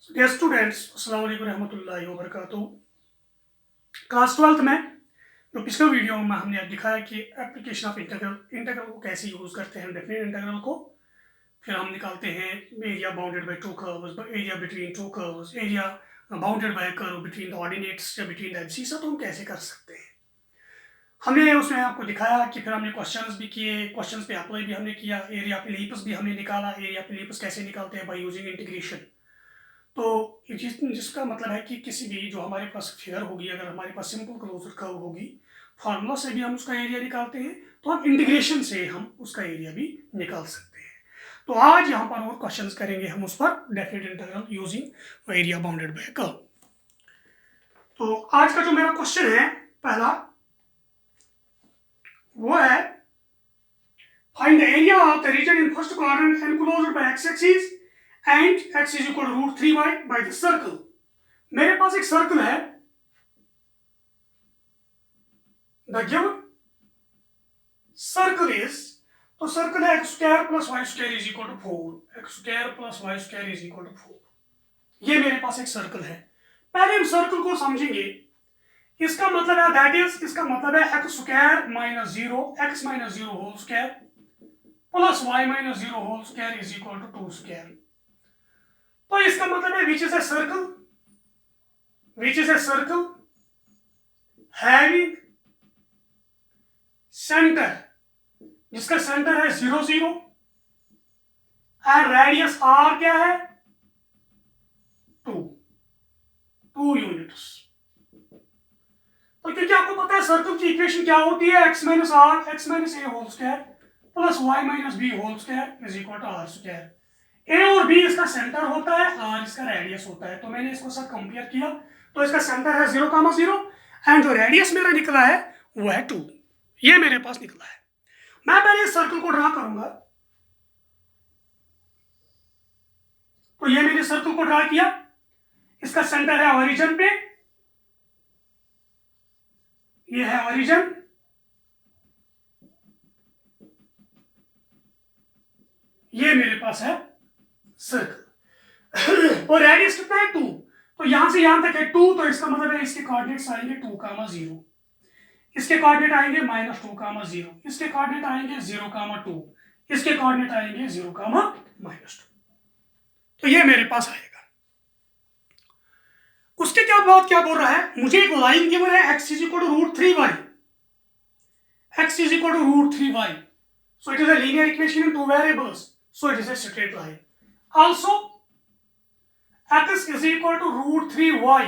Dear students, अस्सलाम वालेकुम रहमतुल्लाहि व बरकातुहू। क्लास 12th में जो पिछले वीडियो में हमने दिखाया कि एप्लीकेशन ऑफ इंटीग्रल को कैसे यूज़ करते हैं डेफिनेट इंटीग्रल को। फिर हम निकालते हैं area bounded by two curves, area between two curves, area bounded bye curve between the ordinates या बिटवीन द एब्सिस। तो हम कैसे कर सकते हैं हमने उसमें आपको दिखाया कि फिर हमने क्वेश्चंस भी किए, क्वेश्चंस पे अप्लाई भी हमने किया, एरिया फिलिप्स भी हमने निकाला। एरिया फिलिप्स कैसे निकालते हैं? By using integration. तो जिसका मतलब है कि किसी भी जो हमारे पास फिगर होगी, अगर हमारे पास सिंपल क्लोज्ड कर्व होगी, फार्मूला से भी हम उसका एरिया निकालते हैं, तो हम इंटीग्रेशन से हम उसका एरिया भी निकाल सकते हैं। तो आज यहाँ पर और क्वेश्चंस करेंगे हम उस पर, definite integral using area bounded bye curve. तो आज का जो मेरा क्वेश्चन है पहला, वो है find the area of the region in first quadrant enclosed by x axis and x is equal to √3y by the circle. मेरे पास एक सर्कल है, द गिवन सर्कल इज, तो सर्कल है x² + y² is equal to 4, x² + y² is equal to 4। ये मेरे पास एक सर्कल है। पहले हम सर्कल को समझेंगे। इसका मतलब है दैट इज, इसका मतलब है x² - 0 x - 0 whole square plus y - 0 whole square is equal to 2 square. तो इसका मतलब है which is a circle having centre, जिसका सेंटर है 0 0 एंड रेडियस r क्या है 2 यूनिट्स। तो क्योंकि आपको पता है सर्कल की इक्वेशन क्या होती है, x - r x - a whole square plus y - b whole square is equal to r square. a और b इसका सेंटर होता है, r इसका रेडियस होता है। तो मैंने इसको साथ कंपेयर किया, तो इसका सेंटर है 0, 0 एंड जो रेडियस मेरा निकला है वो है 2। ये मेरे पास निकला है। मैं पहले इस सर्कल को ड्रा करूंगा। तो ये मैंने सर्कल को ड्रा किया, इसका सेंटर है ओरिजिन पे, ये है ओरिजिन, ये मेरे पास है सर्कल और रेडियस कितना है 2। तो यहां से यहां तक है 2, तो इसका मतलब है इसके कोऑर्डिनेट्स आएंगे 2, 0, इसके कोऑर्डिनेट आएंगे -2, 0, इसके कोऑर्डिनेट आएंगे 0, 2, इसके कोऑर्डिनेट आएंगे 0, -2। तो ये मेरे पास आएगा। उसके क्या बोल रहा है, मुझे एक लाइन गिवन है x is equal to √3y, x is equal to √3y, so it is a linear equation in two variables, so it is a straight line. Also x is equal to √3y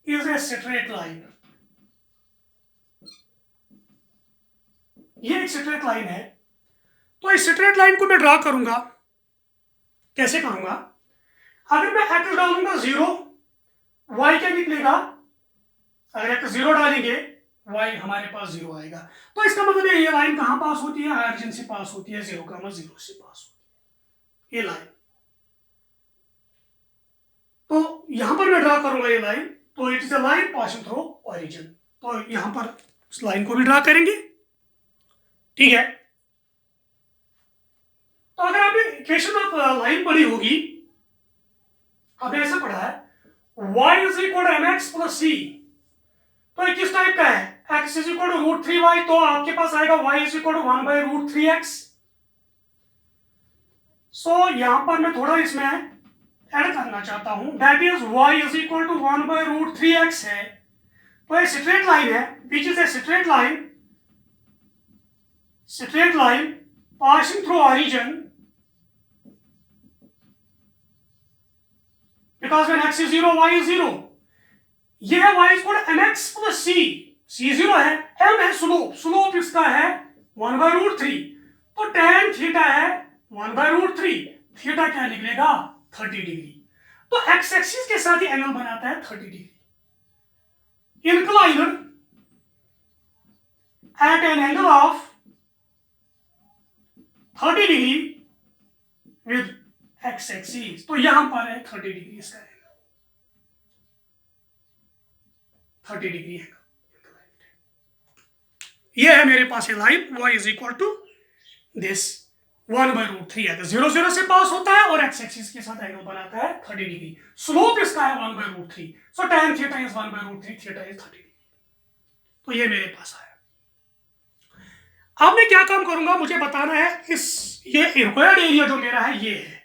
is a straight line. ये एक straight line है। तो इस straight line को मैं draw करूंगा। कैसे करूंगा? अगर मैं x डालूंगा 0, y क्या निकलेगा? अगर x 0 डालेंगे y हमारे पास 0 आएगा। तो इसका मतलब है ये लाइन कहां पास होती है? ऑरिजिन से पास होती है, 0, 0 से पास होती है ये लाइन। तो यहां पर मैं ड्रा करूंगा ये लाइन, तो it is a line passing through origin. तो यहां पर इस लाइन को भी ड्रा करेंगे, ठीक है। तो अगर आपने इक्वेशन ऑफ लाइन पढ़ी होगी, आपने ऐसा पढ़ा है y is equal to mx plus c। तो ये किस टाइप का है? x is equal to √3y, तो आपके पास आएगा y is equal to 1/√3x। So यहां पर मैं थोड़ा इसमें ऐड करना चाहता हूं, that is y is equal to 1/√3x है। तो ये स्ट्रेट लाइन है, which is a straight line passing through origin, because when x is 0 y is 0। ये है y is equal to mx plus c 0 है, m है slope इसका है 1/√3, तो tan थीटा है 1/√3, थीटा क्या निकलेगा 30 डिग्री। तो x एक्सिस के साथ ही एंगल बनाता है 30 degree. Inclined at an angle of 30 degree with x axis, तो यहां पर है 30 डिग्री इसका एंगल, 30 डिग्री है। ये है मेरे पास ये line y is equal to this 1/√3 आएगा। 0 0 से पास होता है और एक्स एक्सिस के साथ एंगल बनाता है 30 डिग्री। स्लोप इसका है 1/√3। सो tan theta is 1/√3, theta is 30 degree. तो ये मेरे पास आया। अब मैं क्या काम करूंगा, मुझे बताना है ये रिक्वायर्ड एरिया जो मेरा है ये है,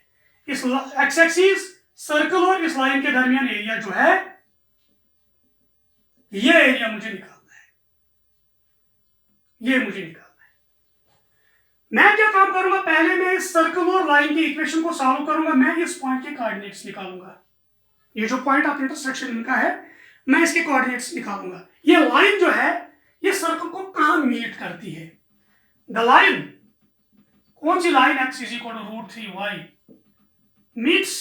इस एक्स एक्सिस सर्कल और इस लाइन के दरमियान एरिया जो है, ये एरिया मुझे निकालना है, ये मुझे निकालना है। मैं क्या काम करूंगा, पहले मैं इस सर्कल और लाइन की इक्वेशन को सॉल्व करूंगा। मैं इस पॉइंट के कोऑर्डिनेट्स निकालूंगा। ये जो पॉइंट ऑफ इंटरसेक्शन इनका है, मैं इसके कोऑर्डिनेट्स निकालूंगा। ये लाइन जो है ये सर्कल को कहां मीट करती है, द लाइन, कौन सी line, x is equal to √3y meets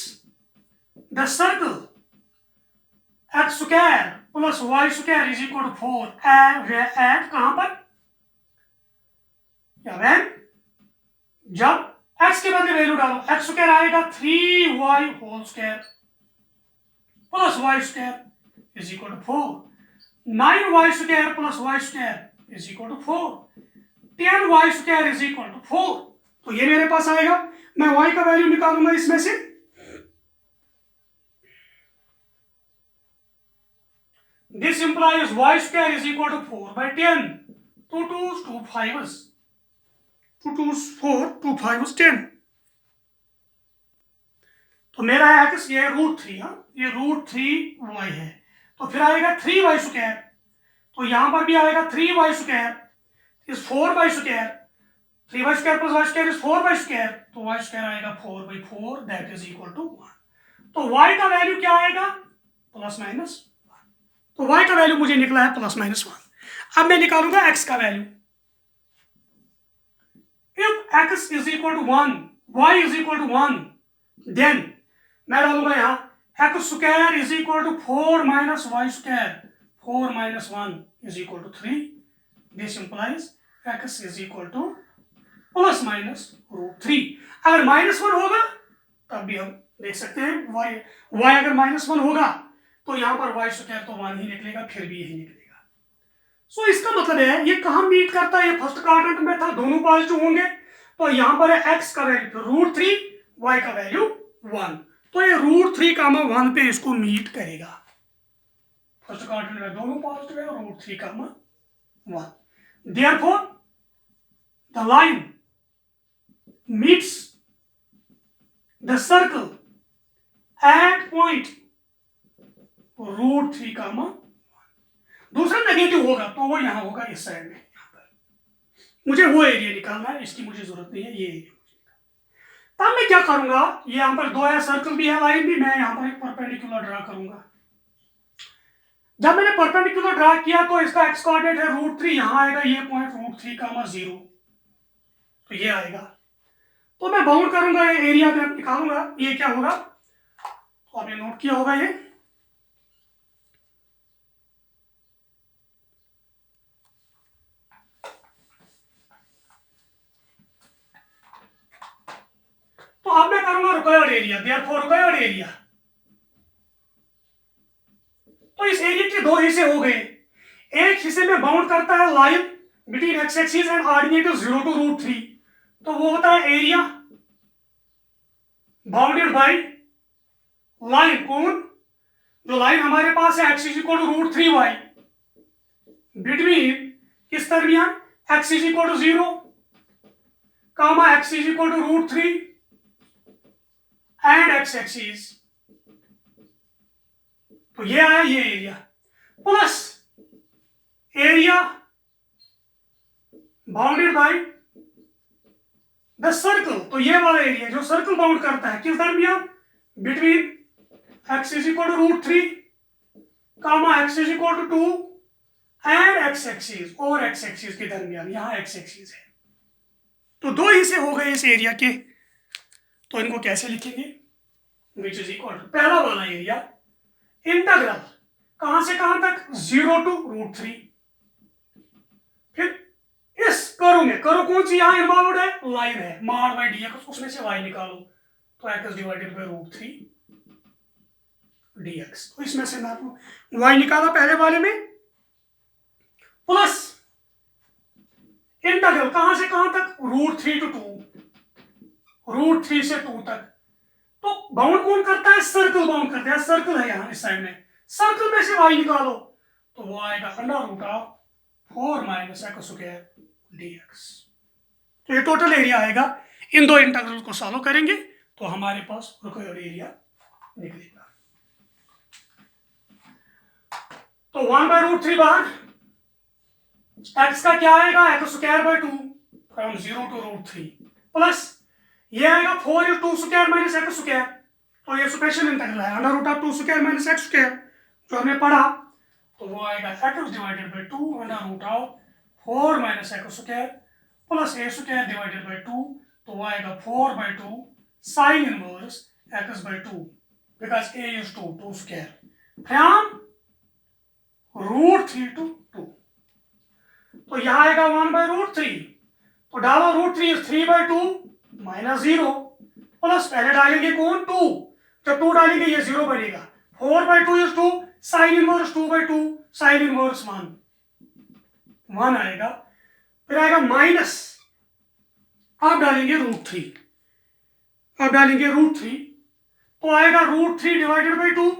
the circle x square plus y square is equal to 4 at कहां पर, या व्हेन, जब x के बदले वैल्यू डालो, x स्क्वायर आएगा 3y whole square plus y square is equal to 4, 9y square plus y square is equal to 4, 10y square is equal to 4। तो ये मेरे पास आएगा। मैं y का वैल्यू निकालूंगा इसमें से, this implies y square is equal to 4/10, 2 2s 2 5s, 2 2s 4 2 5s 10। तो मेरा x ये √3, ये √3y है। तो फिर आएगा 3y स्क्वायर, तो यहां पर भी आएगा 3y square is 4y square, 3y square plus y square is 4y square, तो y स्क्वायर आएगा 4/4 दैट इज इक्वल टू 1। तो y का वैल्यू क्या आएगा, ±1। तो y का वैल्यू मुझे निकला है ±1। अब मैं निकालूंगा x का value. If x is equal to 1, y is equal to 1, then मैं डालूंगा यहां x square is equal to 4 - y square, 4 - 1 is equal to 3। This implies x is equal to ±√3। अगर -1 होगा तब भी हम देख सकते हैं y अगर -1 होगा तो यहां पर y स्क्वायर तो 1 ही निकलेगा, फिर भी यही निकलेगा। सो इसका मतलब है ये कहां मीट करता है, ये फर्स्ट क्वाड्रेंट में था, दोनों पॉजिटिव होंगे। तो यहां पर है x का वैल्यू √3, y का वैल्यू 1, तो ये √3, 1 पे इसको मीट करेगा। फर्स्ट क्वाड्रेंट में दोनों पॉजिटिव है, √3, 1। Therefore, the line meets the circle at point √3, 1। दूसरा नेगेटिव होगा तो वो यहां होगा, इस साइड में, यहां पर। मुझे वो एरिया निकालना है, इसकी मुझे जरूरत नहीं है, ये एरिया। तब मैं क्या करूंगा, ये यहां पर 2 है, सर्कल भी है, लाइन भी, मैं यहां पर एक परपेंडिकुलर ड्रा करूंगा। जब मैंने परपेंडिकुलर ड्रा किया तो इसका x कोऑर्डिनेट है √3, यहां आएगा ये पॉइंट √3, 0, तो ये आएगा। तो मैं बाउंड करूंगा, ये एरिया में निकालूंगा, ये क्या होगा, तो आपने नोट किया होगा ये, तो अब मैं करूंगा required area, therefore required area. तो इस एरिया के 2 हिस्से हो गए। एक हिस्से में बाउंड करता है line between x axis and ordinate 0 to √3, तो वो होता है एरिया बाउंडेड बाय लाइन। कौन, जो लाइन हमारे पास है x is equal to √3y between किस दरमियान, x is equal to 0, x is equal to √3 and x axis. तो ये आया ये area, plus area bounded by the circle, तो ये वाला एरिया जो सर्कल बाउंड करता है किस दरमियान, between x is equal to √3, x is equal to 2 and x axis, और x एक्सिस के दरमियान, यहां x एक्सिस है। तो 2 हिस्से हो गए इस एरिया के, तो इनको कैसे लिखेंगे, विच इज इक्वल टू, पहला वाला एरिया इंटीग्रल कहां से कहां तक, 0 to √3। फिर इस करो में, करो कौन सी यहां इन्वॉल्व है, लाइन है, मार बाय dx, उसमें से y निकालो, तो x डिवाइडेड बाय √3 dx। तो इसमें से मैं y निकाला पहले वाले में, प्लस इंटीग्रल कहां से कहां तक, √3 to 2, √3 से 2 तक। तो बाउंड कौन करता है? सर्कल बाउंड करता है। सर्कल है यहाँ इस साइड में, सर्कल में से y निकालो तो वो आएगा √4 - x² dx। तो ये टोटल एरिया आएगा। इन दो इंटीग्रल को सॉल्व करेंगे तो हमारे पास रिक्वायर्ड एरिया निकलेगा। तो 1/√3 बाहर, x का क्या आएगा? x² 2 फ्रॉम 0 to √3 प्लस ये आएगा 4(2)² - x²। तो ये स्पेशल इंटीग्रल है, √2² - x² जो हमने पढ़ा। तो वो आएगा x/2 √4 - x² प्लस a²/2। तो वो आएगा 4/2 sin inverse x/2 because a is 2² from √3 to 2। तो यहाँ आएगा 1/√3। तो डालो √3 is 3/2 - 0 प्लस पहले डालेंगे कौन? 2। जब 2 डालेंगे ये 0 बनेगा। 4/2 is 2 sin inverse 2/2 sin inverse 1 आएगा। फिर आएगा माइनस, अब डालेंगे √3। अब डालेंगे √3 तो आएगा √3/2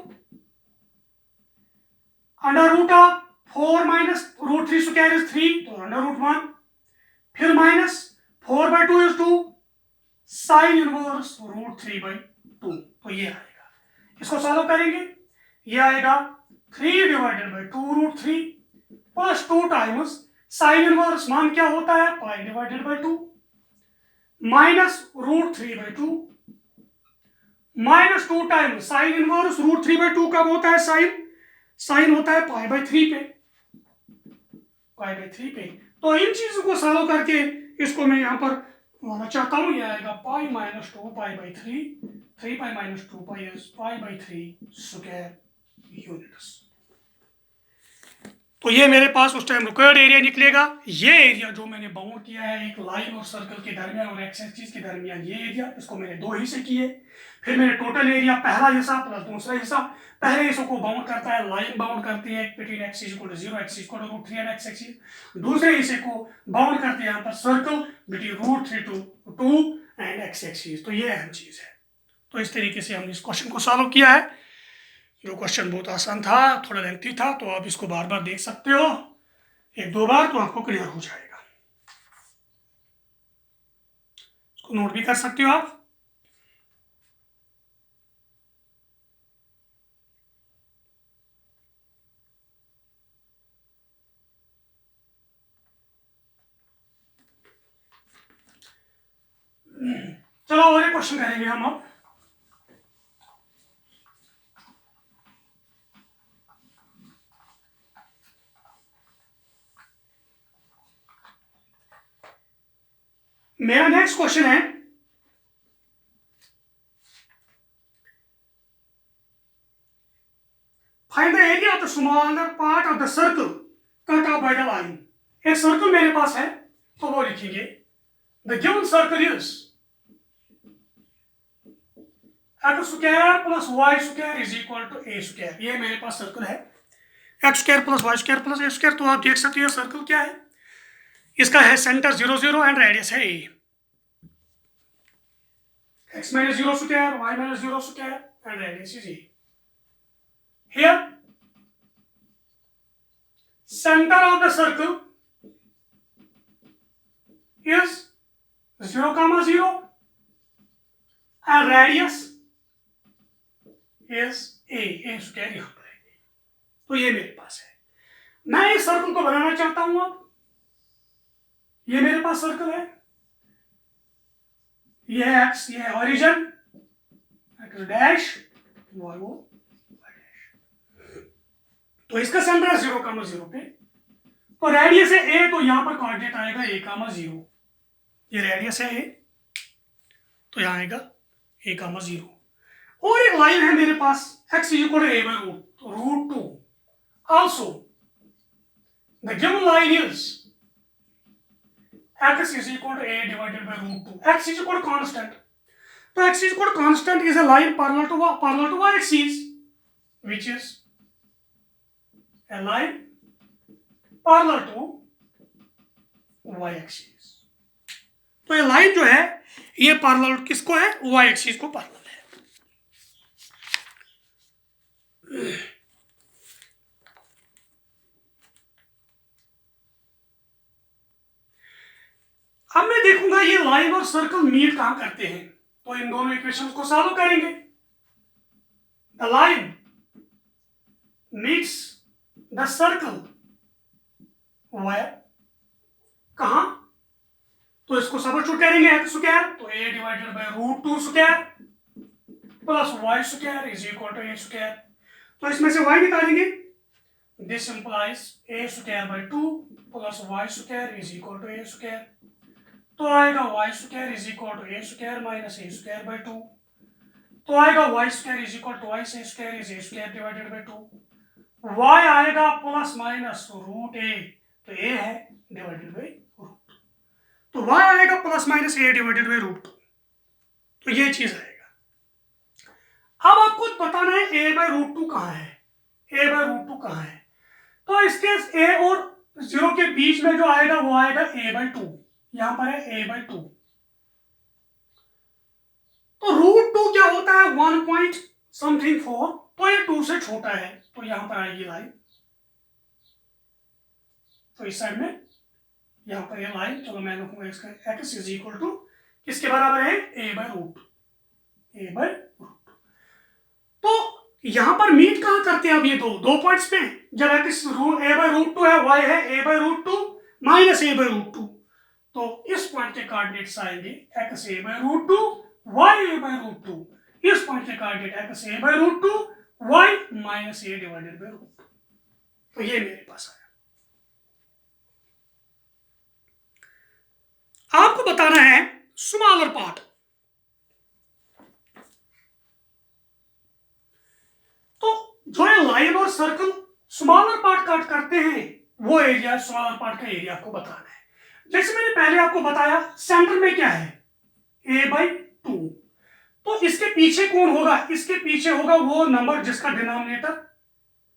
√4 - √3² is 3 तो √1। फिर माइनस 4/2 is 2 sin इनवर्स √3/2। तो ये आएगा। इसको सॉल्व करेंगे, ये आएगा 3/2 √3 प्लस 2 टाइम्स sin इनवर्स 1 क्या होता है? π/2 minus √3/2 minus 2 times sin inverse √3/2 कब होता है? साइन होता है π/3 पे। तो इन चीजों को सॉल्व करके इसको मैं यहाँ पर लाना चाहता हूँ। ये आएगा π - 2 π/3 3π - 2π is π/3² यूनिट्स। तो ये मेरे पास उस टाइम रिक्वायर्ड एरिया निकलेगा। ये एरिया जो मैंने बाउंड किया है एक लाइन और सर्कल के दरमियान और एक्स एक्सिस के दरमियान, ये एरिया, इसको मैंने दो हिस्से किए। फिर मैंने टोटल एरिया पहला हिस्सा प्लस दूसरा हिस्सा। पहले हिस्से को बाउंड करता है, लाइन बाउंड करती है between x = 0 x = √3 and x axis. दूसरे हिस्से को बाउंड करते हैं यहाँ पर circle between √3 to 2 and x axis. तो ये अहम चीज है। तो इस तरीके से हमने इस क्वेश्चन को सॉल्व किया है। जो क्वेश्चन बहुत आसान था, थोड़ा लेंथी था, तो आप इसको बार बार देख सकते हो 1-2 बार, तो आपको क्लियर हो जाएगा। इसको नोट भी कर सकते हो आप। चलो और एक क्वेश्चन करेंगे हम अब। मेरा नेक्स्ट क्वेश्चन है, find the area of the smaller part of the circle cut off by the line. एक सर्कल मेरे पास है, तो वो लिखेंगे the given circle is x² + y² = a²। ये मेरे पास सर्कल है, x² + y² + a²। तो आप देख सकते हो सर्कल क्या है। इसका है सेंटर 0 0 एंड रेडियस है a। x - 0², y - 0² and radius is a. Here, center of the circle is 0, 0 and radius is a square यहाँ पर है। तो ये मेरे पास है। मैं इस सर्कल को बनाना चाहता हूं। अब ये मेरे पास सर्कल है, ये है x, ये है ऑरिजिन x डैश y वो डैश। तो इसका सेंटर है 0, 0 पे। तो रेडियस है a, तो यहां पर कोऑर्डिनेट आएगा a, 0। ये रेडियस है a, तो यहां आएगा a, 0। और एक लाइन है मेरे पास x = a/√2। Also, the given line is x is equal to a divided by √2. X is equal to constant. So x is equal to constant is a line parallel to y axis, which is a line parallel to y axis. तो ये line जो है ये parallel किसको है, y axis को parallel है। अब मैं देखूंगा ये लाइन और सर्कल मीट कहां करते हैं, तो इन दोनों इक्वेशंस को सॉल्व करेंगे। The line meets the circle where, कहां, तो इसको सब्स्टिट्यूट करेंगे एक्स स्क्वायर, तो a divided by root 2 square plus y square is equal to a square. तो इसमें से y निकालेंगे, this implies a square by 2 plus y square is equal to a square. तो आएगा y square is equal to a square minus a square by 2। तो आएगा y square is equal to y से square is a square divided by 2। y आएगा plus minus root a, तो a है divided by root, तो y आएगा plus minus a divided by root 2, तो ये चीज आएगा। अब आपको बताना है a बाय रूट 2 कहां है, a बाय रूट 2 कहां है। तो इसके a और 0 के बीच में जो आएगा वो आएगा a बाय 2, यहां पर है a बाय 2। तो रूट 2 क्या होता है 1 पॉइंट समथिंग 4, तो ये 2 से छोटा है, तो यहां पर आएगी लाइन, तो इस साइड में यहां पर ये लाइन, चलो मैं लिखूंगा इसका x इज इक्वल टू किसके बराबर है, a बाय रूट 2। तो यहां पर मीट कहां करते हैं अब ये दो पॉइंट्स पे, जब x a बाय रूट 2 है, y है a by root 2 minus a by root 2, तो इस पॉइंट के कोऑर्डिनेट्स आएंगे x a by root 2 y a by root 2, इस पॉइंट के coordinate x a by root 2 y minus a divided by root 2, तो ये मेरे पास आया। आपको बताना है स्मॉलर पार्ट, तो जो है लाइन और सर्कल स्मॉलर पार्ट कट करते हैं, वो एरिया स्मॉलर पार्ट का एरिया आपको बताना है। जैसे मैंने पहले आपको बताया सेंटर में क्या है a बाय 2, तो इसके पीछे कौन होगा, इसके पीछे होगा वो नंबर जिसका डिनोमिनेटर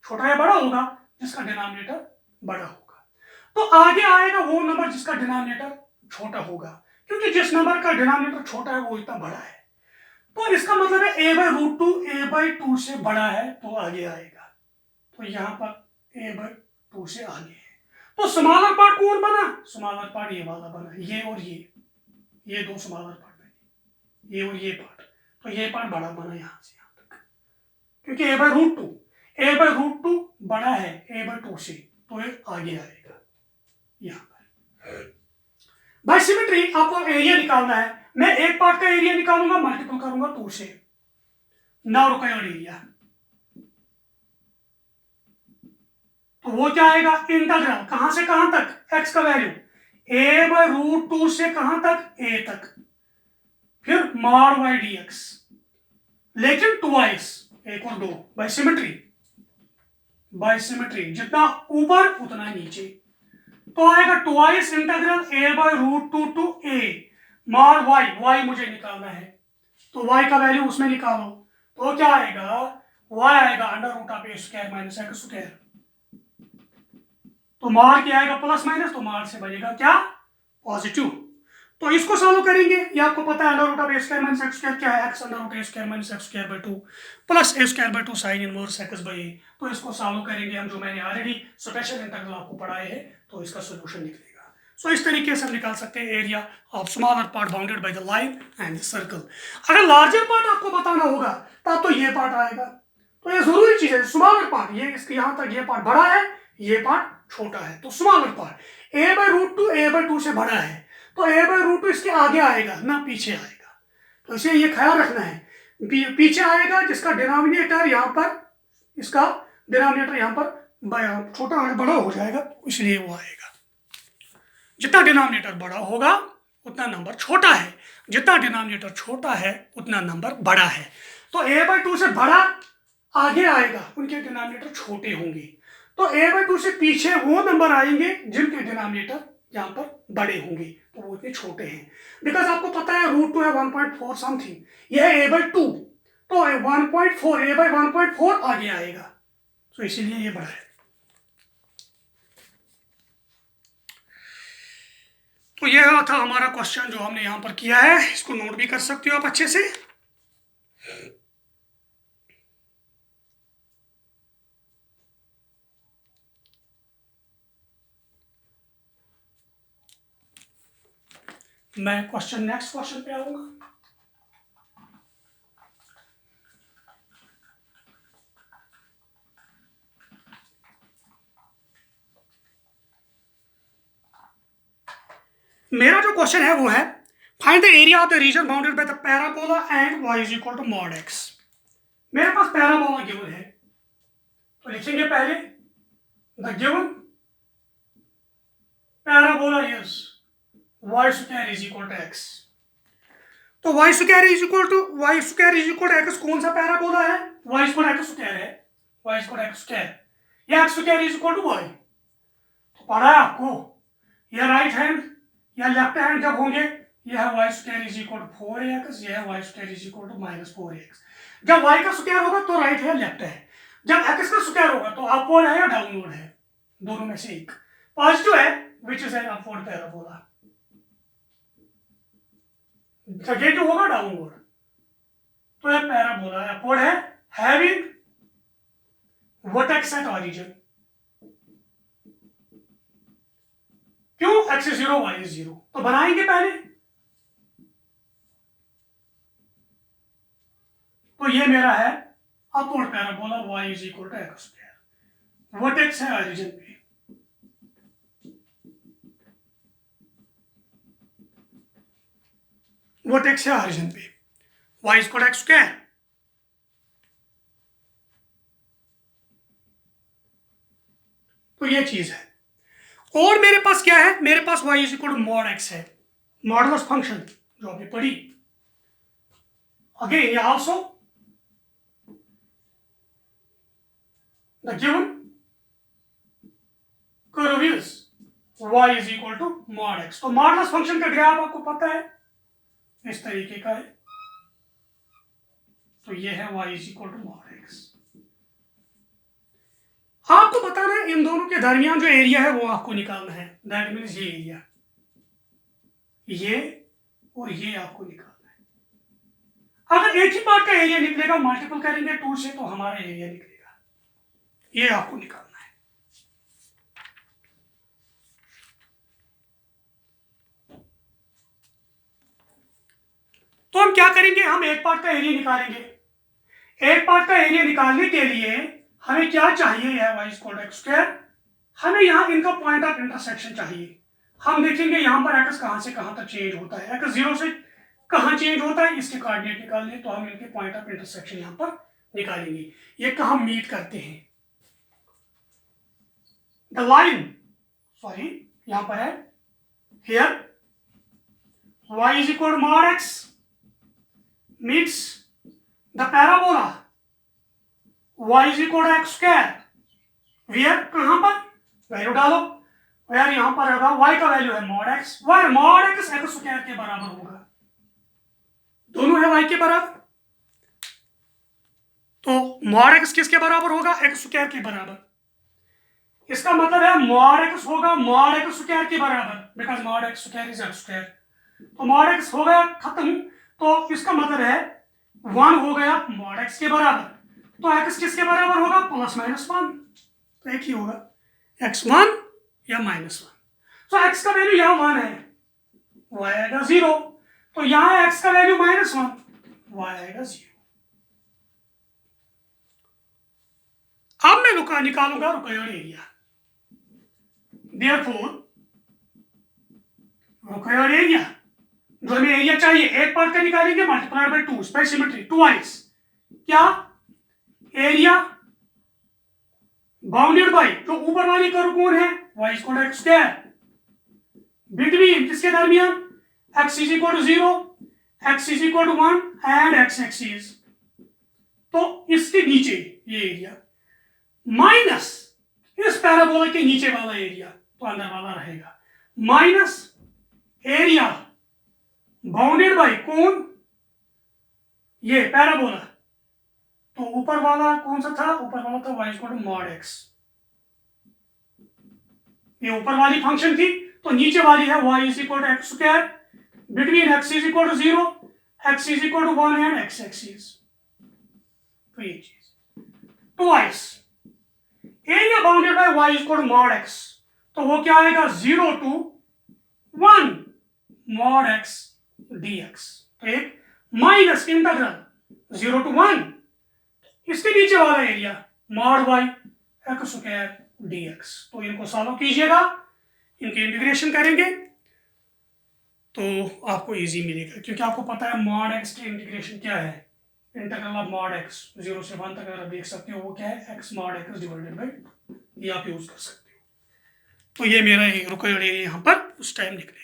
छोटा या बड़ा होगा, जिसका डिनोमिनेटर बड़ा होगा। तो आगे आएगा वो नंबर जिसका डिनोमिनेटर छोटा होगा, क्योंकि जिस नंबर का डिनोमिनेटर छोटा है वो इतना बड़ा है। तो इसका मतलब है a by root 2 a by 2 से बड़ा है, तो आगे आएगा, तो यहां पर a बाय 2 से आगे है। तो स्मॉलर पार्ट कौन बना, स्मॉलर पार्ट ये वाला बना, ये और ये दो स्मॉलर पार्ट बने, ये और ये पार्ट, तो ये पार्ट बड़ा बना यहां से यहां तक, क्योंकि a बाय रूट 2 बड़ा है a बाय 2 से, तो ये आगे आएगा यहां पर। बाय सिमेट्री आपको एरिया निकालना है, मैं एक पार्ट का एरिया निकालूंगा, मल्टीपल करूंगा 2 से, नाउ रिक्वायर्ड एरिया, तो वो क्या आएगा, इंटीग्रल कहां से कहां तक, x का वैल्यू a बाय रूट 2 से कहां तक, a तक, फिर मॉड y dx, लेकिन ट्वाइस, एक और दो, बाय सिमेट्री जितना ऊपर उतना नीचे, तो आएगा twice integral a by root 2 to a mod y मुझे निकालना है, तो y का वैल्यू उसमें निकालो, तो क्या आएगा, y आएगा under root of a square minus x square, तो मॉड क्या आएगा प्लस माइनस, तो मॉड से बनेगा क्या, पॉजिटिव। तो इसको सॉल्व करेंगे, ये आपको पता है under root of a square minus x square क्या है, x under root a square minus x square by 2 plus a square by 2 sine inverse x by a। तो इसको सॉल्व करेंगे हम, जो मैंने ऑलरेडी स्पेशल इंटीग्रल आपको पढ़ाए हैं, तो इसका सॉल्यूशन निकलेगा। सो इस तरीके से हम निकाल सकते हैं area of smaller part bounded by the line and the circle. अगर लार्जर पार्ट आपको बताना होगा तब तो ये पार्ट आएगा, तो ये जरूरी चीज है, स्मॉलर पार्ट, ये इसके यहां तक ये पार्ट बड़ा है, ये पार्ट छोटा है, तो smaller part a by root 2 a by 2 से बड़ा है, तो a बाय रूट 2 इसके आगे आएगा ना पीछे आएगा, तो इसे ये ख्याल रखना है, पीछे आएगा जिसका डिनोमिनेटर यहाँ पर, इसका डिनोमिनेटर यहाँ पर छोटा बड़ा हो जाएगा, इसलिए वो आएगा। जितना डिनोमिनेटर बड़ा होगा उतना नंबर छोटा है, जितना डिनोमिनेटर छोटा है उतना नंबर बड़ा है, तो a बाय 2 से बड़ा आगे आएगा, उनके डिनोमिनेटर छोटे होंगे, तो a बाय 2 से पीछे वो नंबर आएंगे जिनके डिनोमिनेटर यहाँ पर बड़े होंगे, तो वो इतने छोटे हैं। बिकॉज आपको पता है रूट 2 है 1.4 समथिंग, यह है a बाय 2, तो 1.4 a बाय 1.4 आगे आएगा, तो इसीलिए ये बड़ा है। तो यह था हमारा क्वेश्चन जो हमने यहाँ पर किया है, इसको नोट भी कर सकते हो आप अच्छे से। मैं नेक्स्ट क्वेश्चन पे आऊंगा। मेरा जो क्वेश्चन है वो है find the area of the region bounded by the parabola and y is equal to mod x। मेरे पास पैराबोला गिवन है, तो लिखेंगे पहले the given parabola is y square is equal to x। तो y square is equal to x कौन सा parabola है? y स्क्वायर x स्क्वायर है, y स्क्वायर x स्क्वायर या x square is equal to y। तो पढ़ा है आपको, या राइट हैंड या लेफ्ट हैंड जब होंगे, यह है y square is equal to 4x, यह है y square is equal to -4x। जब y का स्क्वायर होगा तो राइट है लेफ्ट है, जब x का स्क्वायर होगा तो अपवर्ड है या डाउनवर्ड है, दोनों में से एक। पॉजिटिव है which is an upward parabola, negative होगा डाउनवर्ड, तो यह पैराबोला अपवर्ड है हैविंग वर्टेक्स एट ऑरिजिन। क्यों? x is 0 y is 0। तो बनाएंगे पहले, तो ये मेरा है upward parabola y is equal to x square, vertex है ऑरिजिन पे, वर्टेक्स है ऑरिजिन पे, y is equal to x square. तो ये चीज है। और मेरे पास क्या है? मेरे पास y is equal to mod x है, मॉडुलस फंक्शन जो आपने पढ़ी। Again also the given curve is y is equal to mod x। तो मॉडुलस फंक्शन का ग्राफ आपको पता है, इस तरीके का है। तो ये है y is equal to mod x। आपको बताना है इन दोनों के दरमियान जो एरिया है वो आपको निकालना है, दैट मीन्स ये एरिया, ये और ये आपको निकालना है। अगर एक ही पार्ट का एरिया निकलेगा, मल्टीपल करेंगे 2 से, तो हमारा एरिया निकलेगा, ये आपको निकालना है। तो हम क्या करेंगे? हम एक पार्ट का एरिया निकालेंगे। एक पार्ट का एरिया निकालने के लिए हमें क्या चाहिए? यह y equal to x square. हमें यहाँ इनका पॉइंट ऑफ इंटरसेक्शन चाहिए। हम देखेंगे यहाँ पर x कहाँ से कहाँ तक चेंज होता है, x 0 से कहाँ चेंज होता है, इसके कोऑर्डिनेट निकालने, तो हम इनके पॉइंट ऑफ इंटरसेक्शन यहाँ पर निकालेंगे। ये कहाँ मीट करते हैं? द लाइन, सॉरी यहाँ पर है here y is equal to mod x meets the parabola y is equal to x square. Where कहां पर? वैल्यू डालो, वेयर यहां पर होगा y का वैल्यू है mod x, where mod x x square के बराबर होगा, दोनों है y के बराबर। तो मॉड x किसके बराबर होगा? x स्क्वायर के बराबर। इसका मतलब है मॉड x होगा मॉड x स्क्वायर के बराबर, because mod x square is x square. तो मॉड x हो गया खत्म, तो इसका मतलब है 1 हो गया मॉड x के बराबर। तो x किसके बराबर होगा? +-1, तो एक ही होगा, x1 या -1। तो x का वैल्यू यहाँ 1 है, y आएगा 0। तो यहाँ x का वैल्यू -1, y आएगा 0। अब मैं निकालूंगा required area. Therefore required area, जो हमें एरिया चाहिए, एक पार्ट का निकालेंगे multiplied by 2, by symmetry, twice. क्या? एरिया बाउंडेड बाय, जो ऊपर वाली कर्व कौन है? y equal to x square, between किसके दरमियान? x is equal to 0, x is equal to 1 and x axis. तो इसके नीचे ये एरिया माइनस इस पैराबोला के नीचे वाला एरिया, तो अंदर वाला रहेगा, माइनस एरिया बाउंडेड बाय कौन? ये पैराबोला। तो ऊपर वाला कौन सा था? ऊपर वाला था y equal to mod x, ये ऊपर वाली फंक्शन थी, तो नीचे वाली है y is equal to x square between x is equal to 0, x is equal to 1 and x axis. तो ये चीज twice area bounded by y is equal to mod x, तो वो क्या आएगा 0 to 1 मॉड x dx। तो एक minus integral 0 to 1 इसके नीचे वाला area mod y x square dx। तो इनको सॉल्व कीजिएगा, इनके इंटीग्रेशन करेंगे तो आपको इजी मिलेगा, क्योंकि आपको पता है मॉड x की इंटीग्रेशन क्या है, इंटीग्रल ऑफ मॉड x 0 से 1 तक अगर आप देख सकते हो वो क्या है x mod x divided by, ये आप यूज कर सकते हो। तो ये मेरा रिक्वायर्ड एरिया यहाँ पर उस टाइम निकलेगा।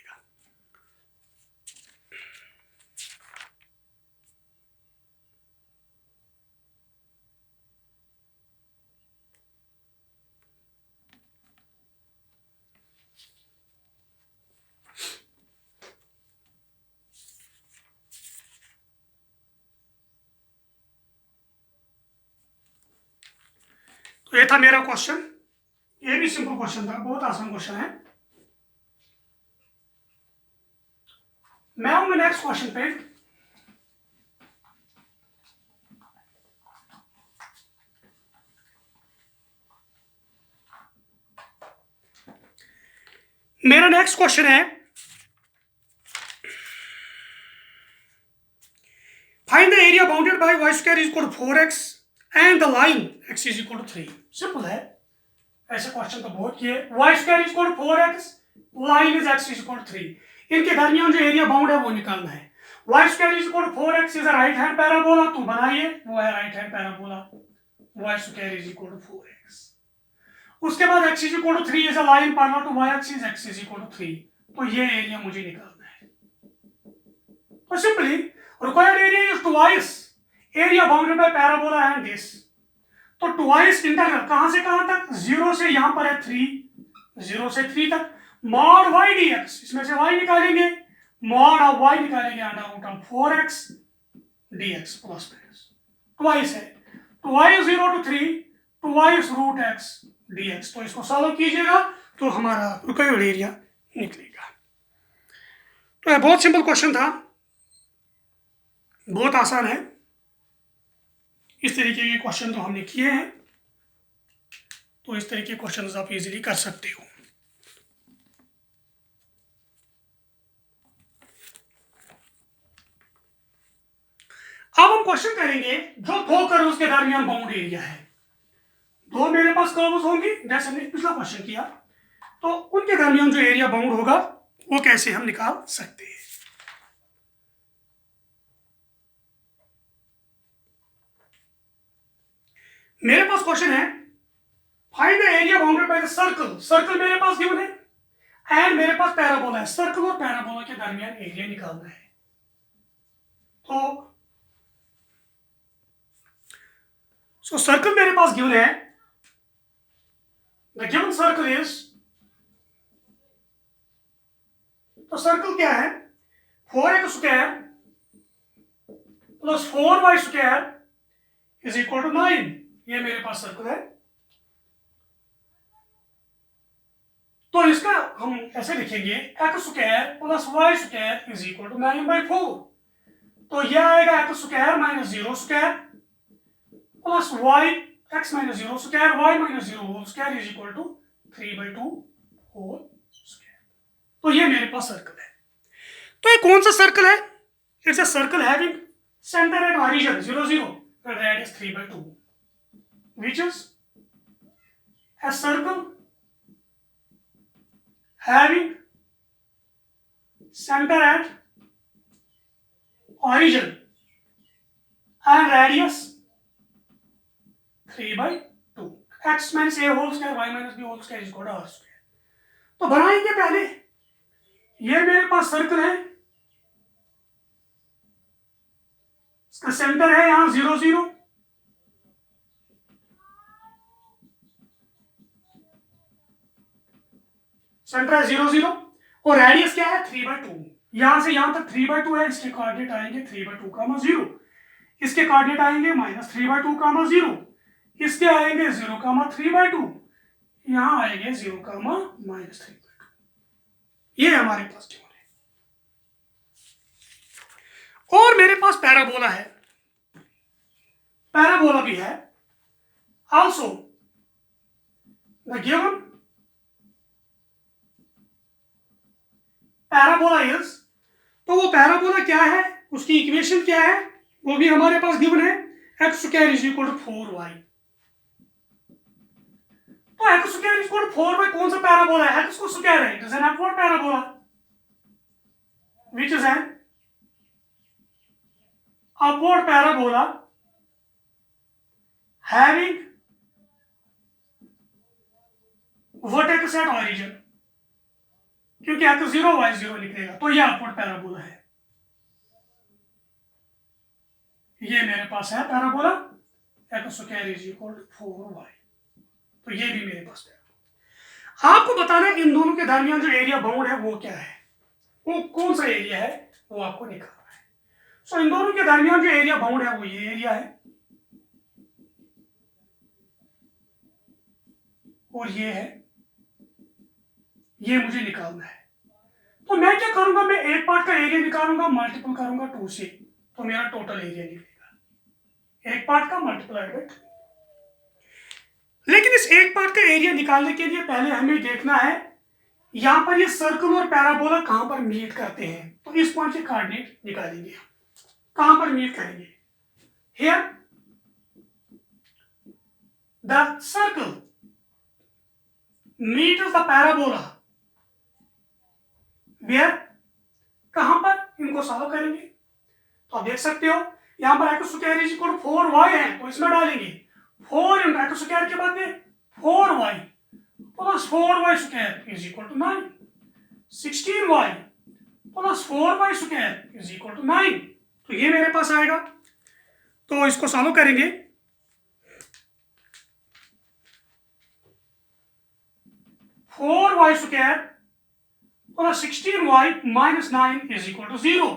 तो ये था मेरा क्वेश्चन, ये भी सिंपल क्वेश्चन था, बहुत आसान क्वेश्चन है। मैं हूं नेक्स्ट क्वेश्चन पे। मेरा नेक्स्ट क्वेश्चन है, find the area bounded by y square is equal to 4x and the line x is equal to 3। Simple है, ऐसे क्वेश्चन तो बहुत किए। y square is equal to 4x, line is x is equal to 3, इनके दरमियान जो area bound है वो निकालना है। y square is equal to 4x is a right hand parabola, तो बनाइए, वो है right hand parabola, y square is equal to 4x। उसके बाद x is equal to 3 is a line parallel to y axis, x is equal to 3, तो ये area मुझे निकालना है। तो simply required area is twice area bounded by parabola and this. तो twice integral कहां से कहां तक, 0 से यहां पर है 3, 0 से 3 तक, मॉड y dx, इसमें से y निकालेंगे, मॉड ऑफ y निकालेंगे under root of 4x dx plus minus, twice है, twice 0 to 3 twice root x dx। तो इसको सॉल्व कीजिएगा तो हमारा रिक्वायर्ड एरिया निकलेगा। तो बहुत सिंपल क्वेश्चन था, बहुत आसान है। इस तरीके के क्वेश्चन तो हमने किए हैं, तो इस तरीके के क्वेश्चन आप इजीली कर सकते हो। अब हम क्वेश्चन करेंगे जो दो कर्व्स के दरमियान बाउंड एरिया है। दो मेरे पास कर्व्स होंगे, जैसे हमने पिछला क्वेश्चन किया, तो उनके दरमियान जो एरिया बाउंड होगा वो कैसे हम निकाल सकते हैं। मेरे पास क्वेश्चन है, find the area bounded by the circle. Circle मेरे पास गिवन है एंड मेरे पास पैराबोला है, सर्कल और पैराबोला के दरमियान एरिया निकालना है। तो सर्कल मेरे पास गिवन है, द गिवन सर्कल इज, तो सर्कल क्या है, 4x square plus 4y square is equal to 9, ये मेरे पास सर्कल है। तो इसका हम ऐसे लिखेंगे, x square plus y square is equal to 9/4, तो यह आएगा x square minus 0 square plus y x minus 0 square y minus 0 whole square is equal to 3/2 whole square. तो ये मेरे पास सर्कल है। तो ये कौन सा सर्कल है, it's a circle having centre at origin 0 0 and radius 3/2, which is a circle having center at origin and radius 3/2, x minus a whole square y minus b whole square is equal to r square। तो बनाएंगे पहले, ये मेरे पास circle है, इसका centre है यहां 0 0, centre है 0 0 और रेडियस क्या है 3/2, यहां से यहां तक 3/2 है, इसके कोऑर्डिनेट आएंगे 3/2, 0, इसके कोऑर्डिनेट आएंगे -3/2, 0, इसके आएंगे 0, 3/2, यहां आएंगे 0, -3/2। ये हमारे पास ड्यून है। और मेरे पास पैराबोला है, पैराबोला भी है। Also the given parabola is, तो वो पैराबोला क्या है, उसकी इक्वेशन क्या है, वो भी हमारे पास गिवन है। x² = 4y। तो x² = 4y कौन सा पैराबोला है? x को स्क्वायर है, it is an upward parabola which is an upward parabola having vertex at origin, क्योंकि x 0 y 0 निकलेगा, तो यह अपवर्ड पैराबोला है। ये मेरे पास है पैराबोला x² = 4y, तो ये भी मेरे पास है। आपको बताना है इन दोनों के दरमियान जो एरिया बाउंड है वो क्या है, वो कौन सा एरिया है, वो आपको निकालना है। सो इन दोनों के दरमियान जो एरिया बाउंड है वो ये एरिया है, और ये है, ये मुझे निकालना है। तो मैं क्या करूंगा, मैं एक पार्ट का एरिया निकालूंगा, मल्टीपल करूंगा 2 से, तो मेरा टोटल एरिया निकलेगा, एक पार्ट का मल्टीप्लाइड बाय 2। लेकिन इस एक पार्ट का एरिया निकालने के लिए पहले हमें देखना है यहां पर ये सर्कल और पैराबोला कहां पर मीट करते हैं। तो इस पॉइंट के कोऑर्डिनेट निकालेंगे, कहां पर मीट करेंगे। Here the circle meet the parabola, where, कहां पर, इनको सॉल्व करेंगे। तो आप देख सकते हो यहां पर x² = 4y है, तो इसमें डालेंगे 4 × x² के बाद में 4y + 4y² = 9, 16y + 4y² = 9। तो ये मेरे पास आएगा, तो इसको सॉल्व करेंगे। 4y² + 16y - 9 = 0।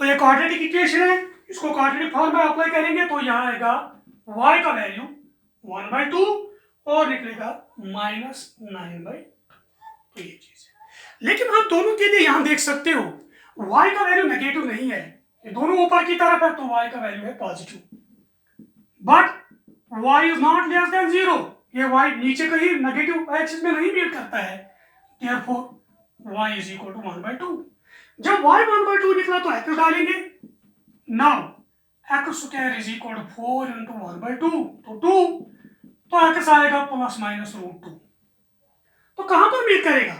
तो ये क्वाड्रेटिक इक्वेशन है, इसको क्वाड्रेटिक फॉर्म में अप्लाई करेंगे तो यहां आएगा y का वैल्यू 1/2 और निकलेगा -9/2। तो ये चीज है। लेकिन आप दोनों के लिए यहां देख सकते हो y का वैल्यू नेगेटिव नहीं है, ये दोनों ऊपर की तरफ है, तो y का वैल्यू है positive. But y is not less than 0, ये y नीचे कहीं नेगेटिव एक्सिस में नहीं मीट करता है, देयरफॉर y = 1/2। जब y 1/2 निकला तो x डालेंगे। नाउ x² = 4 × 1/2, तो 2, तो x आएगा ±√2। तो कहां पर मीट करेगा,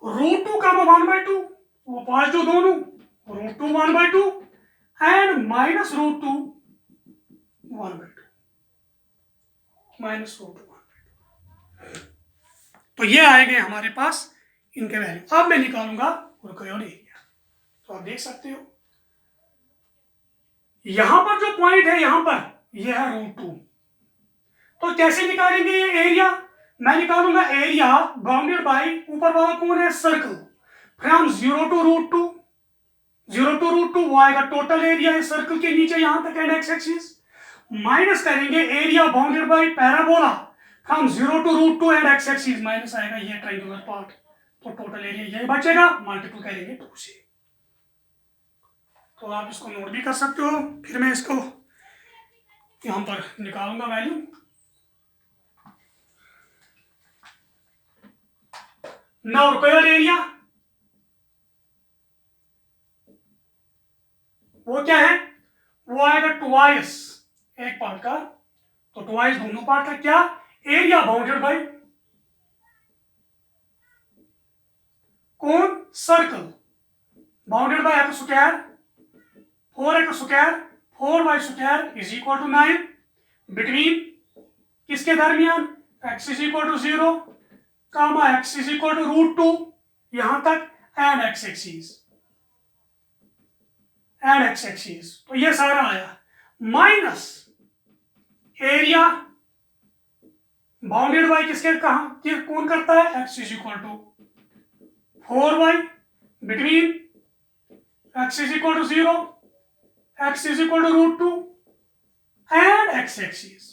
√2 का 1/2, वो पॉजिटिव दोनों, √2 1/2 एंड -√2 1/2, -√2 1/2। तो ये आए गए हमारे पास इनके वैल्यू। अब मैं निकालूंगा रिक्वायर्ड एरिया। तो आप देख सकते हो यहां पर जो पॉइंट है, यहां पर ये है √2। तो कैसे निकालेंगे ये एरिया, मैं निकालूंगा एरिया बाउंडेड बाय, ऊपर वाला कौन है, सर्कल, फ्रॉम 0 to √2, 0 to √2 वो आएगा टोटल एरिया है सर्कल के नीचे यहां तक एंड एक्स एक्सिस, माइनस करेंगे area bounded by parabola from 0 to √2 and x axis, minus आएगा ये ट्रायंगुलर पार्ट, तो टोटल एरिया यही बचेगा, मल्टीपल करेंगे 2 से। तो आप इसको नोट भी कर सकते हो, फिर मैं इसको यहां पर निकालूंगा वैल्यू। नाउ रिक्वायर्ड एरिया वो क्या है, वो आएगा ट्वाइस एक पार्ट का, तो ट्वाइस दोनों पार्ट का क्या, एरिया बाउंडेड बाय कौन, circle, bounded by x², 4x², 4y² = 9, between किसके दरमियान, x = 0, x √2 यहां तक एंड x एक्सिस, तो ये सारा आया, माइनस एरिया बाउंडेड बाय किसके, कहां कौन करता है, x = 4y, between x = 0, x = √2 and x axis,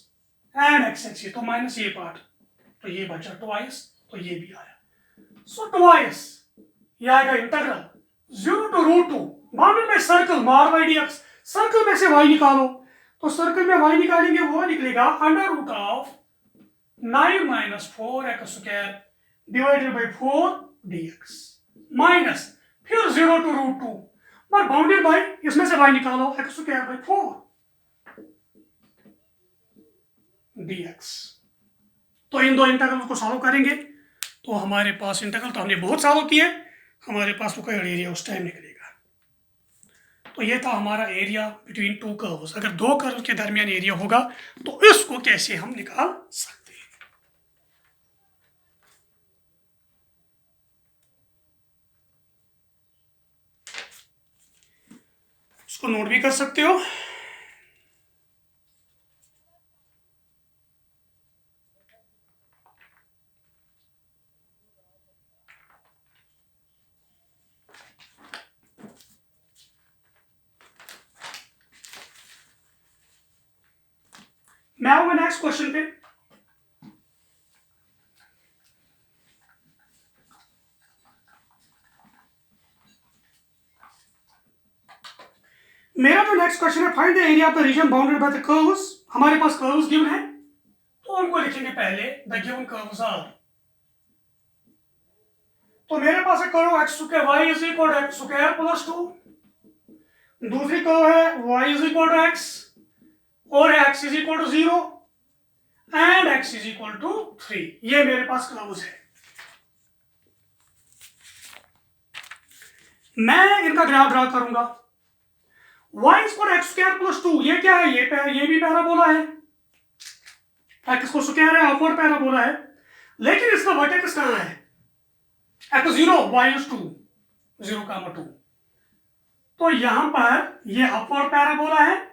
and x axis, तो माइनस ये पार्ट, तो ये बचा ट्वाइस, तो ये भी आया। सो ट्वाइस ये आएगा integral 0 to √2 bounded by circle मार बाई डी एक्स। सर्कल में से y निकालो, तो सर्कल में y निकालेंगे, वो निकलेगा √9 - 4x² divided by 4 dx minus फिर 0 to √2 और बाउंडेड बाई, इसमें से y निकालो, x² बाई 4 dx। तो इन दो इंटीग्रल को सॉल्व करेंगे तो हमारे पास इंटीग्रल तो हमने बहुत सॉल्व किए, हमारे पास रिक्वायर्ड एरिया उस टाइम निकलेगा। तो ये था हमारा एरिया बिटवीन टू कर्व्स। अगर दो कर्व के दरमियान एरिया होगा तो इसको कैसे हम निकाल सकते हैं। इसको नोट भी कर सकते हो। मैं आऊंगा नेक्स्ट क्वेश्चन पे। मेरा जो नेक्स्ट क्वेश्चन है, find the area of the region bounded by the curves. हमारे पास कर्व्स गिवन है तो उनको लिखेंगे पहले, द गिवन कर्व्स आर। तो मेरे पास एक curve x² y is equal to x² plus 2, दूसरी कर्व है y is equal to x और x is equal to 0 and x is equal to 3। ये मेरे पास कर्व्स है। मैं इनका ग्राफ ड्रा करूंगा। y is equal to x² plus 2, ये क्या है, ये भी पैराबोला है, x को स्क्वायर है, अपवर्ड पैराबोला है, लेकिन इसका वर्टेक्स कहां है, x 0 y इज 2 0, 2। तो यहां पर ये अपवर्ड पैराबोला है,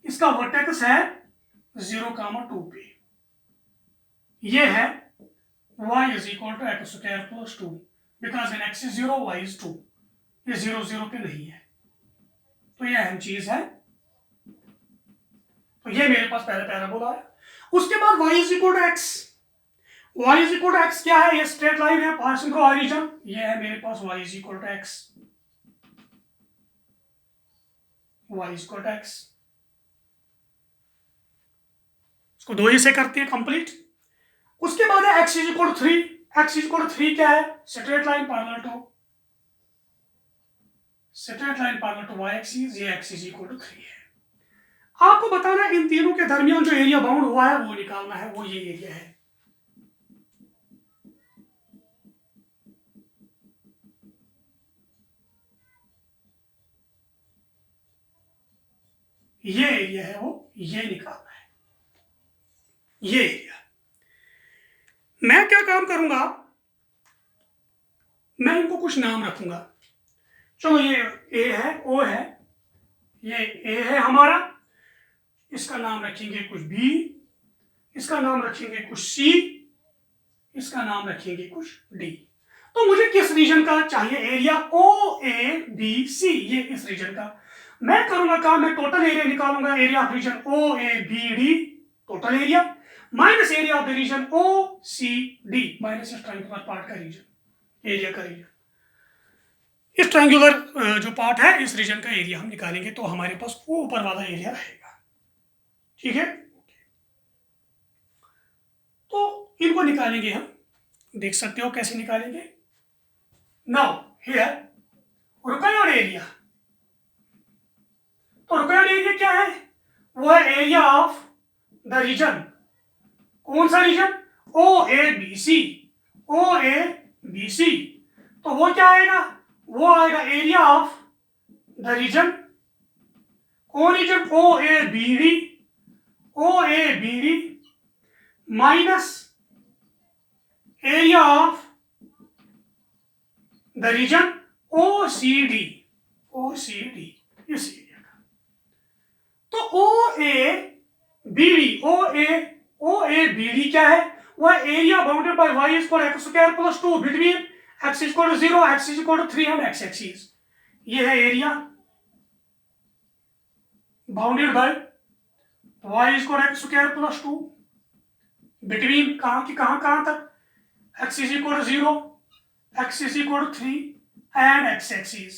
इसका वर्टेक्स है 0, 2 पे। ये है y is equal to x² plus 2 because in x is 0 y is 2, ये 0, 0 पे नहीं है, तो ये अहम चीज है। तो ये मेरे पास पहले पैराबोला है। उसके बाद y is equal to x, y is equal to x क्या है, ये स्ट्रेट लाइन है पासिंग थ्रू ओरिजिन, ये है मेरे पास y is equal to x, y is equal to x। इसको दो ही से करते हैं कंप्लीट। उसके बाद है x is equal to 3, x is equal to 3 क्या है, straight line parallel to y axis, ये x इज इक्वल टू 3 है। आपको बताना है इन तीनों के दरमियान जो एरिया बाउंड हुआ है वो निकालना है, वो ये एरिया है। ये एरिया है वो, ये निकालना है, ये एरिया। मैं क्या काम करूंगा, मैं इनको कुछ नाम रखूंगा। चलो ये ए है, ओ है, ये ए है हमारा, इसका नाम रखेंगे कुछ बी, इसका नाम रखेंगे कुछ सी, इसका नाम रखेंगे कुछ डी। तो मुझे किस रीजन का चाहिए एरिया, ओ ए बी सी, ये इस रीजन का। मैं करूंगा काम, मैं टोटल एरिया निकालूंगा, area of region O A B D total area minus area of the region O C D minus इस ट्रायंगुलर पार्ट का रीजन, एरिया का रीजन। इस ट्रायंगुलर जो पार्ट है इस रीजन का एरिया हम निकालेंगे तो हमारे पास वो ऊपर वाला एरिया रहेगा। ठीक है, तो इनको निकालेंगे हम, देख सकते हो कैसे निकालेंगे। नाउ हियर रिक्वायर्ड एरिया, तो रिक्वायर्ड एरिया क्या है, वो है एरिया ऑफ द रीजन। कौन सा region, O A B C, O A B C. तो वो क्या आएगा, वो आएगा एरिया ऑफ द रीजन, कौन region, O A B D, O A B D minus area of the region O C D, O C D इस area का। तो O A B D, O A B D क्या है, वह एरिया bounded by y is equal to x² plus 2 between x is equal to 0, x is equal to 3 and x axis. ये है area bounded by y is equal x square plus 2 between कहाँ तक x is equal 0, x is equal 3 and x axis.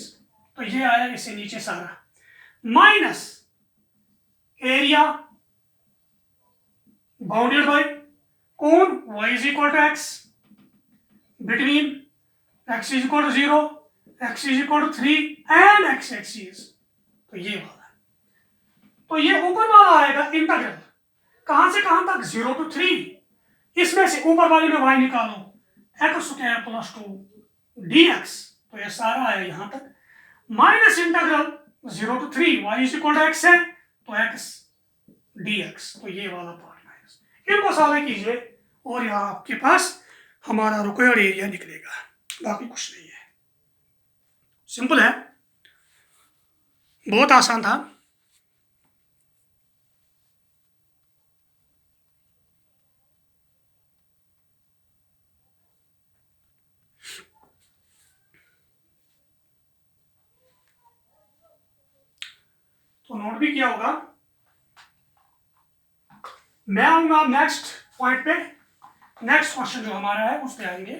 तो ये आया इससे नीचे सारा माइनस एरिया बाउंडेड बाय कौन y is equal to x between x is equal to 0, x is equal to 3 and x axis. तो ये वाला, तो ये ऊपर वाला आएगा इंटीग्रल कहां से कहां तक 0 to 3, इसमें से ऊपर वाले में y निकालो x स्क्वायर प्लस 2 dx। तो ये सारा आया यहां तक minus integral 0 to 3 y is equal to x है तो x dx। तो ये वाला पार्ट माइनस, इनको सॉल्व कीजिए और यहाँ आपके पास हमारा रिक्वायर्ड एरिया निकलेगा, बाकी कुछ नहीं है, सिंपल है, बहुत आसान था। तो नोट भी किया होगा। मैं आऊंगा नेक्स्ट पॉइंट पे, नेक्स्ट क्वेश्चन जो हमारा है उस पे आएंगे।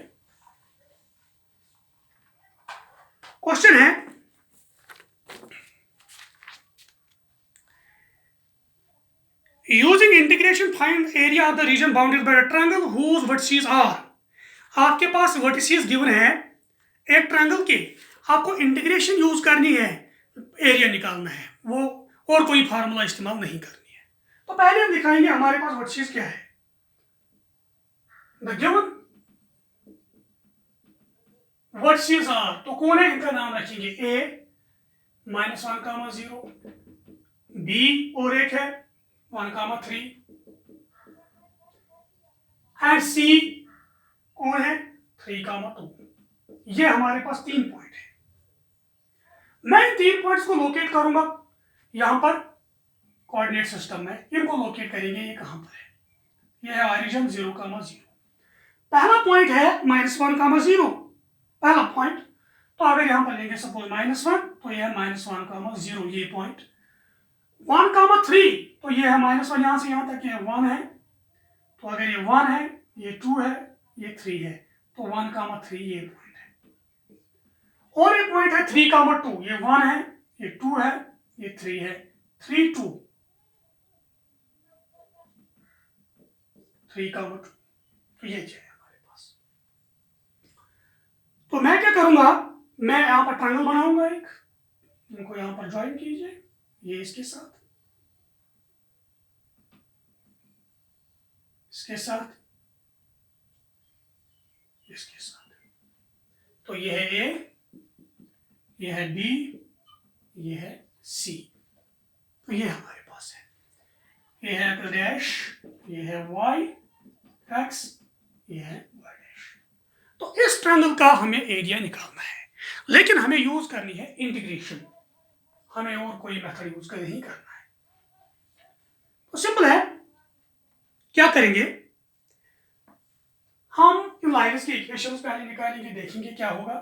क्वेश्चन है using integration find area of the region bounded by a triangle whose vertices are. आपके पास वर्टिसेस गिवन है एक ट्रायंगल के, आपको इंटीग्रेशन यूज करनी है, एरिया निकालना है, वो और कोई फार्मूला इस्तेमाल नहीं करनी है। तो पहले हम दिखाएंगे हमारे पास वर्टिसेस क्या है। द गिवन वर्टिसेस आर, तो कौन है इनका नाम रखेंगे, ए -1, 0, बी और एक है 1, 3 एंड सी कौन है 3, 2। ये हमारे पास 3 पॉइंट है। मैं इन 3 पॉइंट्स को लोकेट करूंगा यहां पर कोऑर्डिनेट सिस्टम में, इनको लोकेट करेंगे। ये कहां पर है, ये है ऑरिजिन 0, 0। पहला पॉइंट है -1, 0, पहला पॉइंट। तो अगर यहां पर लेंगे सपोज -1, तो ये है -1, 0 ये पॉइंट। 1, 3, तो ये है -1 यहां से यहां तक, ये 1 है। तो अगर ये 1 है, ये 2 है, ये 3 है, तो 1, 3 ये पॉइंट है। और एक पॉइंट है 3, 2, ये 1 है, ये 2 है, ये 3 है, 3, 2, 3, 2। तो ये है हमारे पास। तो मैं क्या करूंगा, मैं यहां पर ट्रायंगल बनाऊंगा एक, इनको यहां पर ज्वाइन कीजिए, ये इसके साथ, इसके साथ, इसके साथ। तो ये है ए, ये है बी, ये है सी। तो ये हमारे पास है, ये है डैश, ये है वाई एक्स, ये है वाई डैश। तो इस ट्रायंगल का हमें एरिया निकालना है, लेकिन हमें यूज करनी है इंटीग्रेशन, हमें और कोई मेथड यूज नहीं करना है। तो सिंपल है, क्या करेंगे हम, इन लाइन्स की इक्वेशंस पहले निकालेंगे, देखेंगे क्या होगा।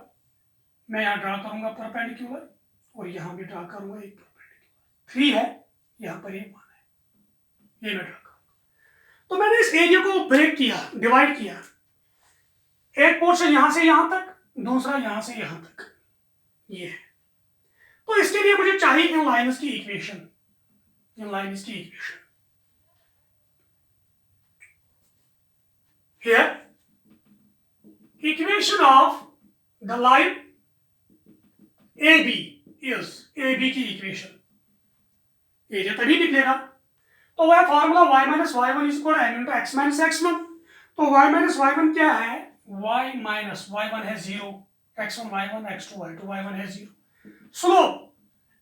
मैं यहाँ ड्रा करूंगा परपेंडिकुलर और यहाँ भी ड्रा करूंगा एक परपेंडिकुलर। 3 है, यहाँ पर ये 1 है, ये मैं ड्रा करूंगा। तो मैंने इस एरिया को ब्रेक किया, डिवाइड किया, एक पोर्शन यहां से यहां तक, दूसरा यहां से यहां तक, ये है। तो इसके लिए मुझे चाहिए इन लाइन्स की इक्वेशन, इन लाइन्स की equation. Here, equation of the line AB is, AB की इक्वेशन, एरिया तभी निकलेगा। तो वह formula y - y1 is equal n into x - x1। तो y - y1 क्या है, y - y1 है 0, x1 y1, x2 y2, y1 है 0। Slope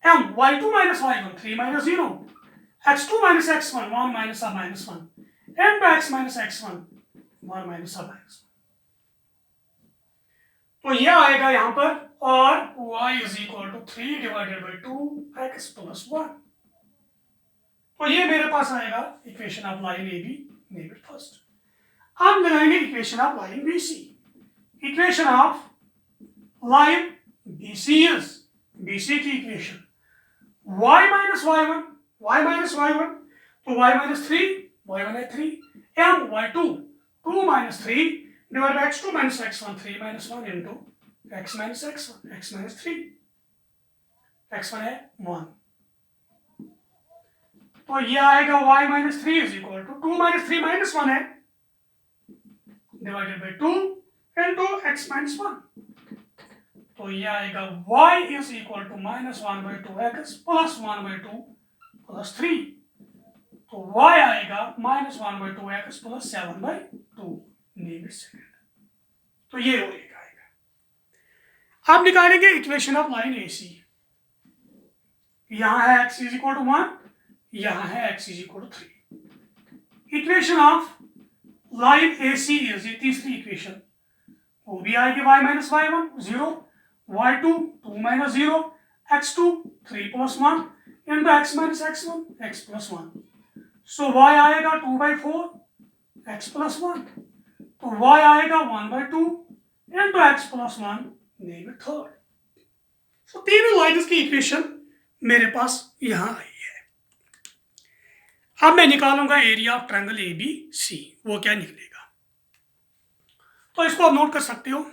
m y2 - y1 3 - 0, x2 - x1 1 - -1, m to x - x1 1 - -1। तो ये आएगा यहां पर, और y is equal to 3 divided by 2x plus 1। तो ये मेरे पास आएगा equation of line A B, number first. अब लगाएंगे equation of line B C. Equation of line B C is, B C की इक्वेशन y - y1, तो y minus 3 y1 है 3 m y2 2 minus 3 divide by x2 minus x1 3 minus 1 into x minus x1 x minus 3 x1 है 1 तो ये आएगा y minus 3 is equal to 2 minus 3 minus 1 है divided by 2 into x minus 1 तो ये आएगा y is equal to minus 1 by 2x plus 1 by 2 plus 3 तो y आएगा minus 1 by 2x plus 7 by 2 second तो ये हो आएगा। आप निकालेंगे इक्वेशन ऑफ लाइन AC। यहां है x इज इक्वल टू 1 यहां है x is equal to 3। Equation of line AC इज ये तीसरी इक्वेशन वो भी आएगी y minus y1 0 y2 2 minus 0 x2 3 plus 1 into x minus x1 x plus 1 so y आएगा 2 बाई 4 x प्लस 1 तो y आएगा 1 by 2 into x plus 1 name third. So तीनों लाइन्स की इक्वेशन मेरे पास यहां आई है। अब मैं निकालूंगा एरिया ऑफ ट्रायंगल ABC वो क्या निकलेगा तो इसको आप नोट कर सकते हो।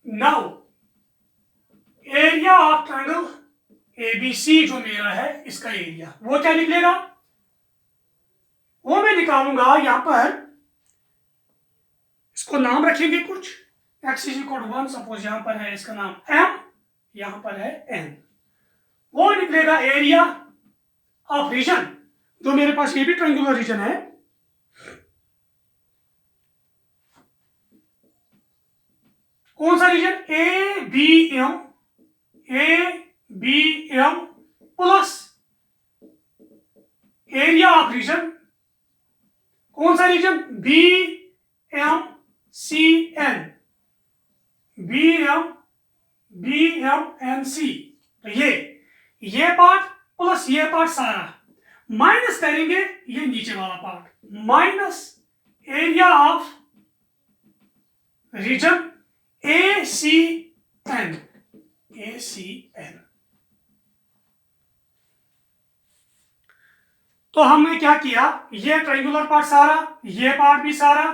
Now area of triangle ABC जो मेरा है इसका एरिया वो क्या निकलेगा वो मैं निकालूंगा यहां पर इसको नाम रखेंगे कुछ x is equal to 1 suppose यहां पर है इसका नाम m यहां पर है n वो निकलेगा एरिया ऑफ रीजन जो मेरे पास ये भी ट्रायंगुलर रीजन है कौन सा region ABM plus area of region कौन सा रीजन BMC तो ये पार्ट प्लस ये पार्ट सारा माइनस करेंगे ये नीचे वाला part minus area of region ACN तो हमने क्या किया ये ट्रायंगुलर पार्ट सारा ये पार्ट भी सारा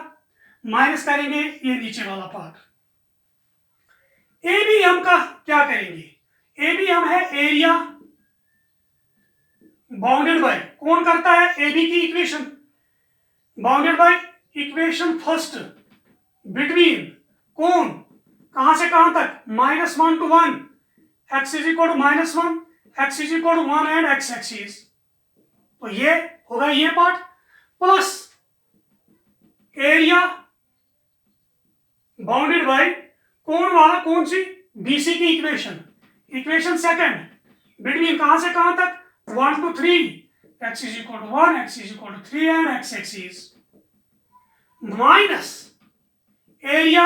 माइनस करेंगे ये नीचे वाला पार्ट। ABM का क्या करेंगे ABM है एरिया बाउंडेड बाय कौन करता है AB की equation bounded by equation first between कौन कहां से कहां तक -1 to 1 x is equal to -1 x is equal to 1 and x axis तो ये होगा ये part plus area bounded by कौन वाला कौन सी BC की इक्वेशन सेकंड बिटवीन कहां से कहां तक 1 to 3 x is equal to 1 x is equal to 3 and x axis minus area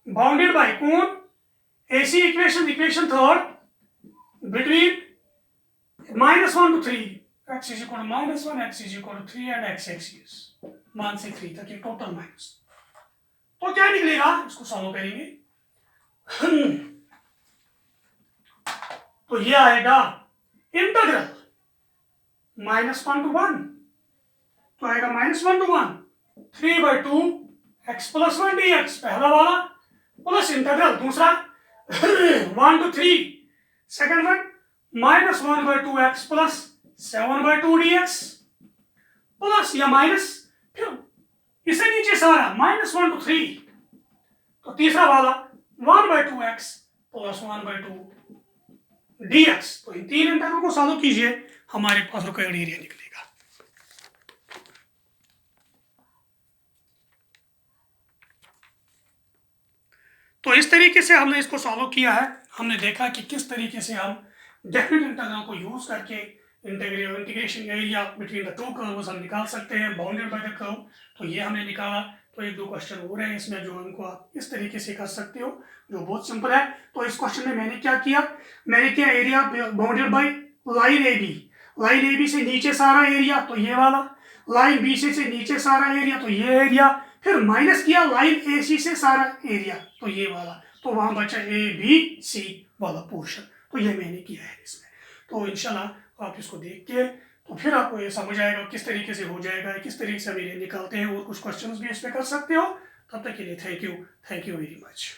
bounded by कौन AC equation third between -1 to 3 x is equal to -1 x is equal to 3 and x axis 1 से 3 तक ये total minus तो क्या निकलेगा इसको solve करेंगे तो ये आएगा इंटीग्रल -1 to 1 तो आएगा -1 to 1 3/2 x प्लस 1 dx पहला वाला प्लस इंटीग्रल दूसरा 1 to 3 second one -1/2 x plus 7/2 dx plus या माइनस फिर इसे नीचे सारा -1 to 3 तो तीसरा वाला 1/2 x प्लस 1/2 dx तो इन तीन इंटीग्रल को सॉल्व कीजिए हमारे पास रिक्वायर्ड एरिया निकलेगा। तो इस तरीके से हमने इसको सॉल्व किया है। हमने देखा कि किस तरीके से हम डेफिनेट इंटीग्रल को यूज करके integration area between the two curves हम निकाल सकते हैं बाउंडेड बाय द कर्व। तो ये हमने निकाला तो एक दो क्वेश्चन हो रहे हैं इसमें जो उनको आप इस तरीके से कर सकते हो, जो बहुत सिंपल है। तो इस क्वेश्चन में मैंने क्या किया, मैंने किया area bounded by line A B, line A B से नीचे सारा एरिया तो ये वाला, लाइन बी से नीचे सारा एरिया तो ये एरिया, फिर माइनस किया लाइन ए सी से सारा एरिया तो ये वाला, तो वहां बचा ए बी सी वाला पोर्शन। तो ये मैंने किया है इसमें। तो इंशाल्लाह आप इसको देख के तो फिर आपको ये समझ आएगा किस तरीके से हो जाएगा, किस तरीके से हम ये निकालते हैं, और कुछ क्वेश्चंस भी इस पर कर सकते हो। तब तक के लिए थैंक यू वेरी मच।